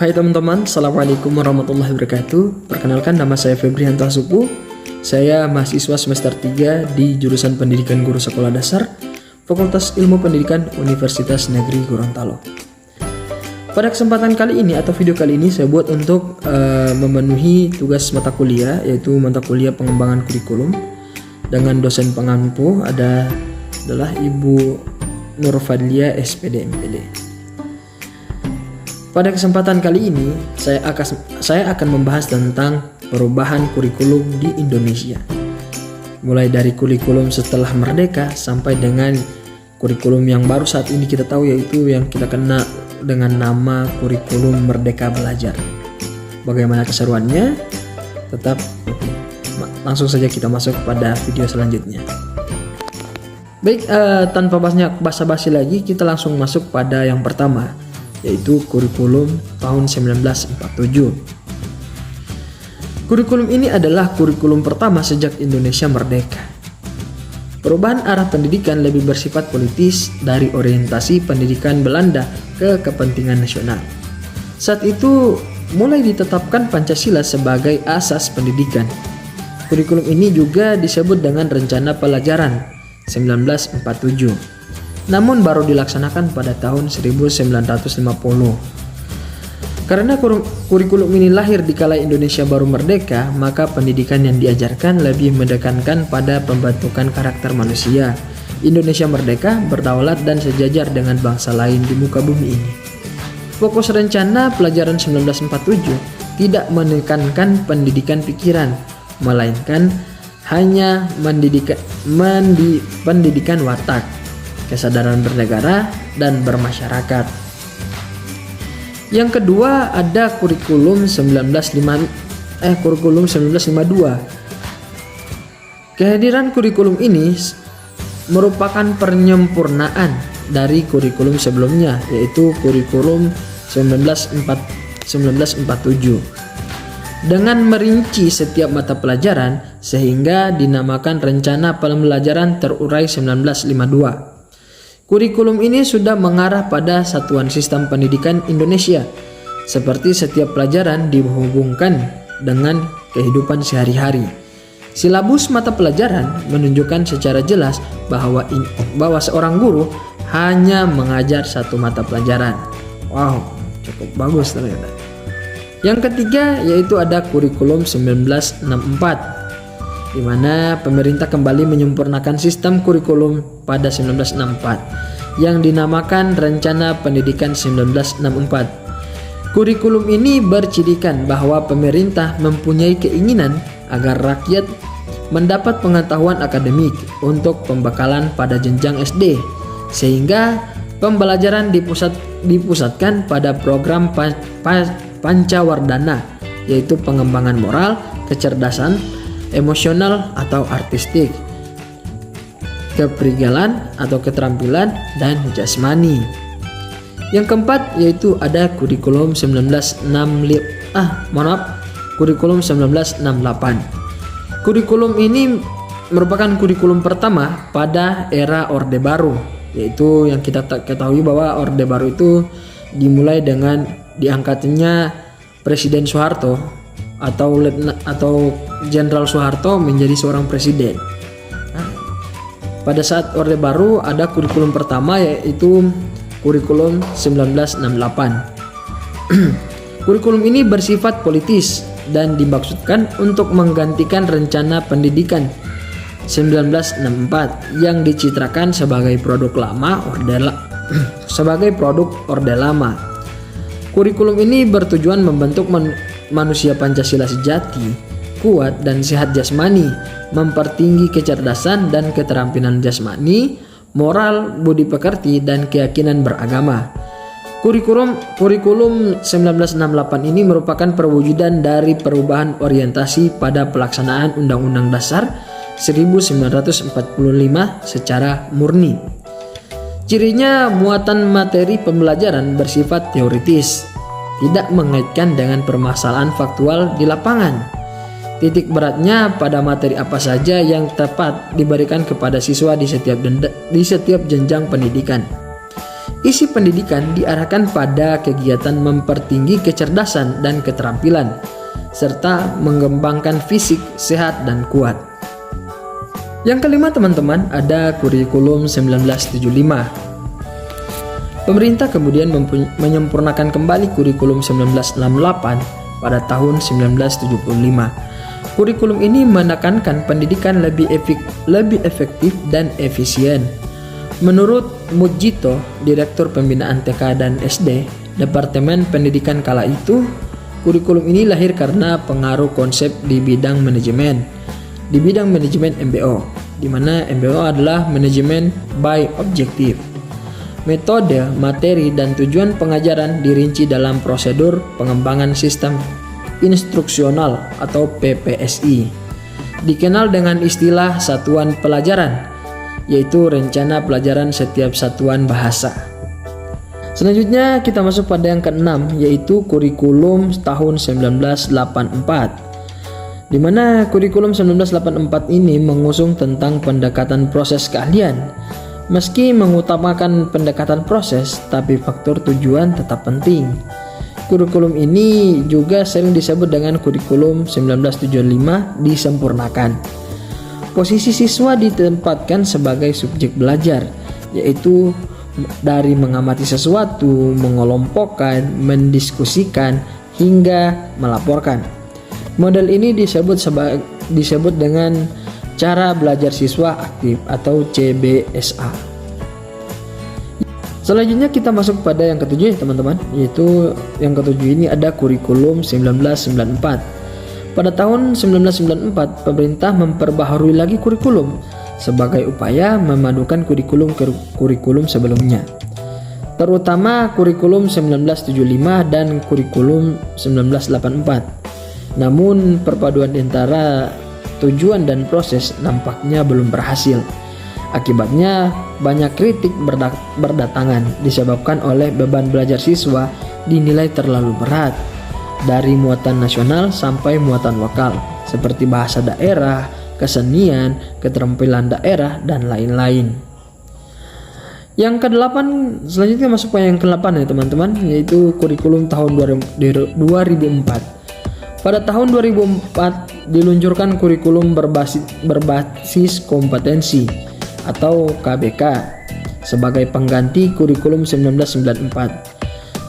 Hai teman-teman, Assalamualaikum warahmatullahi wabarakatuh. Perkenalkan, nama saya Febrianto Asupu. Saya mahasiswa semester 3 di jurusan Pendidikan Guru Sekolah Dasar, Fakultas Ilmu Pendidikan Universitas Negeri Gorontalo. Pada kesempatan kali ini atau video kali ini saya buat untuk memenuhi tugas mata kuliah, yaitu mata kuliah pengembangan kurikulum dengan dosen pengampu adalah Ibu Nur Fadlia SPD MPD. Pada kesempatan kali ini, saya akan membahas tentang perubahan kurikulum di Indonesia. Mulai dari kurikulum setelah merdeka sampai dengan kurikulum yang baru saat ini kita tahu, yaitu yang kita kenal dengan nama kurikulum Merdeka Belajar. Bagaimana keseruannya? Tetap langsung saja kita masuk pada video selanjutnya. Baik, tanpa basa-basi lagi, kita langsung masuk pada yang pertama, yaitu kurikulum tahun 1947. Kurikulum ini adalah kurikulum pertama sejak Indonesia merdeka. Perubahan arah pendidikan lebih bersifat politis dari orientasi pendidikan Belanda ke kepentingan nasional. Saat itu mulai ditetapkan Pancasila sebagai asas pendidikan. Kurikulum ini juga disebut dengan Rencana Pelajaran 1947. Namun baru dilaksanakan pada tahun 1950. Karena kurikulum ini lahir di kala Indonesia baru merdeka, maka pendidikan yang diajarkan lebih menekankan pada pembentukan karakter manusia. Indonesia merdeka, berdaulat dan sejajar dengan bangsa lain di muka bumi ini. Fokus Rencana Pelajaran 1947 tidak menekankan pendidikan pikiran, melainkan hanya pendidikan watak, kesadaran bernegara dan bermasyarakat. Yang kedua ada kurikulum 1952. Kehadiran kurikulum ini merupakan penyempurnaan dari kurikulum sebelumnya, yaitu kurikulum 1947. Dengan merinci setiap mata pelajaran sehingga dinamakan Rencana Pembelajaran Terurai 1952. Kurikulum ini sudah mengarah pada satuan sistem pendidikan Indonesia, seperti setiap pelajaran dihubungkan dengan kehidupan sehari-hari. Silabus mata pelajaran menunjukkan secara jelas bahwa seorang guru hanya mengajar satu mata pelajaran. Wow, cukup bagus ternyata. Yang ketiga yaitu ada kurikulum 1964. Di mana pemerintah kembali menyempurnakan sistem kurikulum pada 1964 yang dinamakan Rencana Pendidikan 1964. Kurikulum ini bercidikan bahwa pemerintah mempunyai keinginan agar rakyat mendapat pengetahuan akademik untuk pembekalan pada jenjang SD, sehingga pembelajaran dipusatkan pada program Pancawardhana, yaitu pengembangan moral, kecerdasan emosional atau artistik, keprigalan atau keterampilan, dan jasmani. Yang keempat yaitu ada kurikulum 1968. Kurikulum ini merupakan kurikulum pertama pada era Orde Baru, yaitu yang kita ketahui bahwa Orde Baru itu dimulai dengan diangkatnya Presiden Soeharto atau Jenderal Soeharto menjadi seorang presiden. Pada saat Orde Baru ada kurikulum pertama, yaitu kurikulum 1968. Kurikulum ini bersifat politis dan dimaksudkan untuk menggantikan Rencana Pendidikan 1964 yang dicitrakan sebagai produk Orde Lama. Kurikulum ini bertujuan membentuk manusia Pancasila sejati, kuat dan sehat jasmani, mempertinggi kecerdasan dan keterampilan jasmani, moral, budi pekerti, dan keyakinan beragama. Kurikulum 1968 ini merupakan perwujudan dari perubahan orientasi pada pelaksanaan Undang-Undang Dasar 1945 secara murni. Cirinya muatan materi pembelajaran bersifat teoritis, tidak mengaitkan dengan permasalahan faktual di lapangan. Titik beratnya pada materi apa saja yang tepat diberikan kepada siswa di setiap jenjang pendidikan. Isi pendidikan diarahkan pada kegiatan mempertinggi kecerdasan dan keterampilan, serta mengembangkan fisik sehat dan kuat. Yang kelima teman-teman, ada kurikulum 1975. Pemerintah kemudian menyempurnakan kembali kurikulum 1968 pada tahun 1975. Kurikulum ini menekankan pendidikan lebih efektif dan efisien. Menurut Mujito, Direktur Pembinaan TK dan SD, Departemen Pendidikan kala itu, kurikulum ini lahir karena pengaruh konsep di bidang manajemen MBO, di mana MBO adalah manajemen by objective. Metode, materi, dan tujuan pengajaran dirinci dalam prosedur pengembangan sistem instruksional atau PPSI. Dikenal dengan istilah satuan pelajaran, yaitu rencana pelajaran setiap satuan bahasa. Selanjutnya kita masuk pada yang keenam, yaitu kurikulum tahun 1984. Di mana kurikulum 1984 ini mengusung tentang pendekatan proses keahlian. Meski mengutamakan pendekatan proses, tapi faktor tujuan tetap penting. Kurikulum ini juga sering disebut dengan kurikulum 1975 disempurnakan. Posisi siswa ditempatkan sebagai subjek belajar, yaitu dari mengamati sesuatu, mengelompokkan, mendiskusikan, hingga melaporkan. Model ini disebut dengan cara belajar siswa aktif atau CBSA. Selanjutnya kita masuk pada yang ketujuh teman-teman, yaitu yang ketujuh ini ada kurikulum 1994. Pada tahun 1994, pemerintah memperbaharui lagi kurikulum sebagai upaya memadukan kurikulum sebelumnya, terutama kurikulum 1975 dan kurikulum 1984. Namun perpaduan antara tujuan dan proses nampaknya belum berhasil. Akibatnya banyak kritik berdatangan disebabkan oleh beban belajar siswa dinilai terlalu berat, dari muatan nasional sampai muatan lokal, seperti bahasa daerah, kesenian, keterampilan daerah, dan lain-lain. Yang kedelapan, selanjutnya masuk ke yang ke-8 ya teman-teman, yaitu kurikulum tahun 2004. Pada tahun 2004 diluncurkan kurikulum berbasis kompetensi atau KBK sebagai pengganti kurikulum 1994.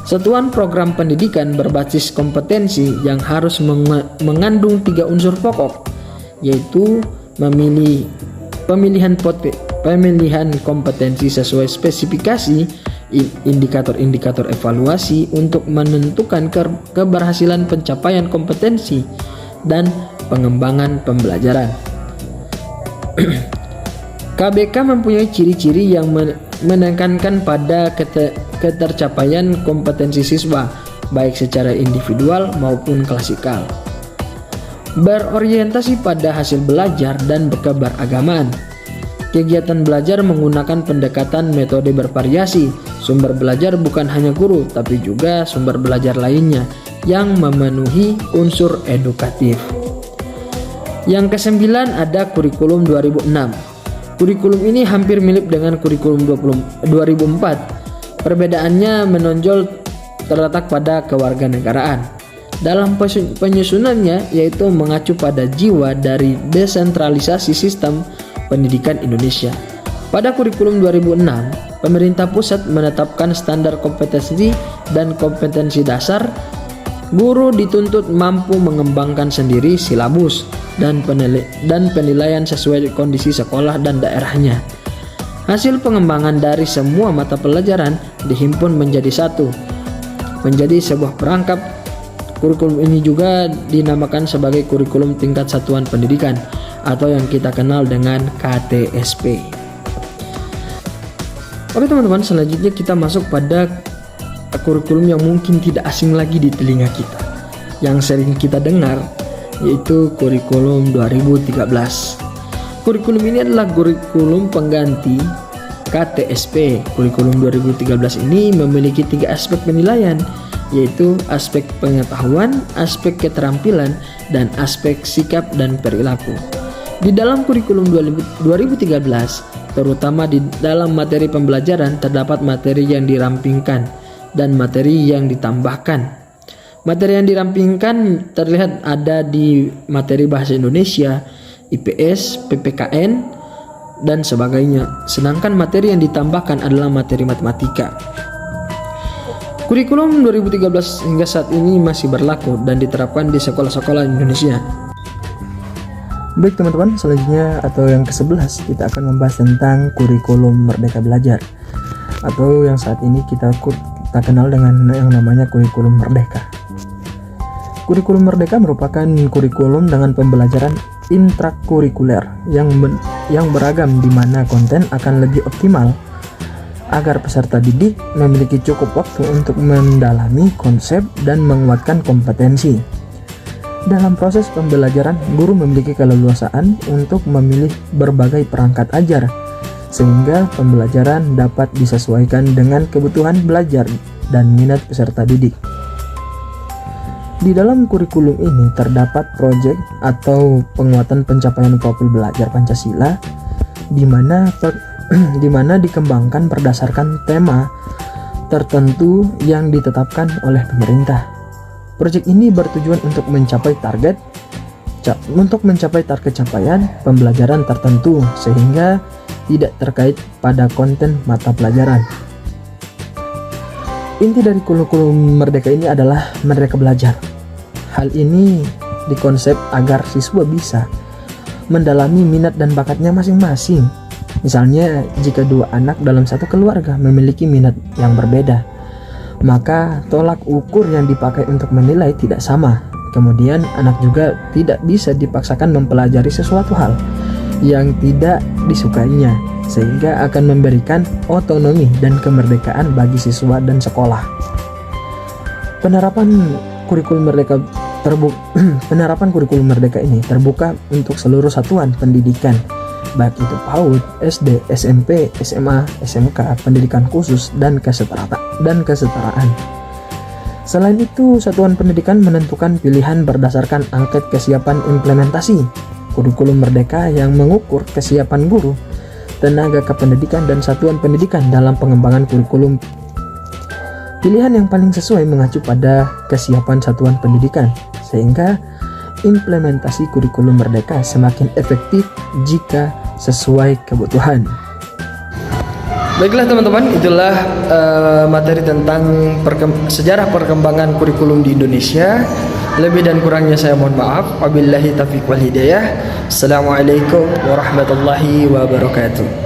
Satuan program pendidikan berbasis kompetensi yang harus mengandung 3 unsur pokok, yaitu pemilihan kompetensi sesuai spesifikasi, indikator-indikator evaluasi untuk menentukan keberhasilan pencapaian kompetensi, dan pengembangan pembelajaran. KBK mempunyai ciri-ciri yang menekankan pada ketercapaian kompetensi siswa, baik secara individual maupun klasikal. Berorientasi pada hasil belajar dan keberagaman. Kegiatan belajar menggunakan pendekatan metode bervariasi. Sumber belajar bukan hanya guru, tapi juga sumber belajar lainnya yang memenuhi unsur edukatif. Yang ke-9 ada kurikulum 2006. Kurikulum ini hampir mirip dengan kurikulum 2004. Perbedaannya menonjol terletak pada kewarganegaraan. Dalam penyusunannya, yaitu mengacu pada jiwa dari desentralisasi sistem pendidikan Indonesia. Pada kurikulum 2006, pemerintah pusat menetapkan standar kompetensi dan kompetensi dasar. Guru dituntut mampu mengembangkan sendiri silabus dan penilaian sesuai kondisi sekolah dan daerahnya. Hasil pengembangan dari semua mata pelajaran dihimpun menjadi satu, menjadi sebuah perangkap. Kurikulum ini juga dinamakan sebagai kurikulum tingkat satuan pendidikan atau yang kita kenal dengan KTSP. Oke teman-teman, selanjutnya kita masuk pada kurikulum yang mungkin tidak asing lagi di telinga kita, yang sering kita dengar, yaitu kurikulum 2013. Kurikulum ini adalah kurikulum pengganti KTSP. Kurikulum 2013 ini memiliki 3 aspek penilaian, yaitu aspek pengetahuan, aspek keterampilan, dan aspek sikap dan perilaku. Di dalam kurikulum 2013, terutama di dalam materi pembelajaran terdapat materi yang dirampingkan dan materi yang ditambahkan. Materi yang dirampingkan terlihat ada di materi bahasa Indonesia, IPS, PPKN, dan sebagainya. Sedangkan materi yang ditambahkan adalah materi matematika. Kurikulum 2013 hingga saat ini masih berlaku dan diterapkan di sekolah-sekolah Indonesia. Baik teman-teman, selanjutnya atau yang ke-11 kita akan membahas tentang kurikulum Merdeka Belajar, atau yang saat ini kita kenal dengan yang namanya kurikulum Merdeka. Kurikulum Merdeka merupakan kurikulum dengan pembelajaran intrakurikuler yang beragam, di mana konten akan lebih optimal agar peserta didik memiliki cukup waktu untuk mendalami konsep dan menguatkan kompetensi. Dalam proses pembelajaran, guru memiliki keleluasaan untuk memilih berbagai perangkat ajar, sehingga pembelajaran dapat disesuaikan dengan kebutuhan belajar dan minat peserta didik. Di dalam kurikulum ini terdapat proyek atau penguatan pencapaian profil belajar Pancasila, di mana dikembangkan berdasarkan tema tertentu yang ditetapkan oleh pemerintah. Proyek ini bertujuan untuk mencapai target capaian pembelajaran tertentu, sehingga tidak terkait pada konten mata pelajaran. Inti dari kurikulum Merdeka ini adalah Merdeka Belajar. Hal ini dikonsep agar siswa bisa mendalami minat dan bakatnya masing-masing. Misalnya, jika dua anak dalam satu keluarga memiliki minat yang berbeda, maka tolak ukur yang dipakai untuk menilai tidak sama. Kemudian, anak juga tidak bisa dipaksakan mempelajari sesuatu hal yang tidak disukainya, sehingga akan memberikan otonomi dan kemerdekaan bagi siswa dan sekolah. Penerapan kurikulum Merdeka ini terbuka untuk seluruh satuan pendidikan, baik itu PAUD, SD, SMP, SMA, SMK, pendidikan khusus, dan kesetaraan. Selain itu, satuan pendidikan menentukan pilihan berdasarkan angket kesiapan implementasi kurikulum Merdeka yang mengukur kesiapan guru, tenaga kependidikan, dan satuan pendidikan dalam pengembangan kurikulum. Pilihan yang paling sesuai mengacu pada kesiapan satuan pendidikan, sehingga implementasi kurikulum Merdeka semakin efektif jika sesuai kebutuhan. Baiklah teman-teman, itulah materi tentang sejarah perkembangan kurikulum di Indonesia. Lebih dan kurangnya saya mohon maaf. Wabillahi taufiq wal hidayah. Assalamualaikum warahmatullahi wabarakatuh.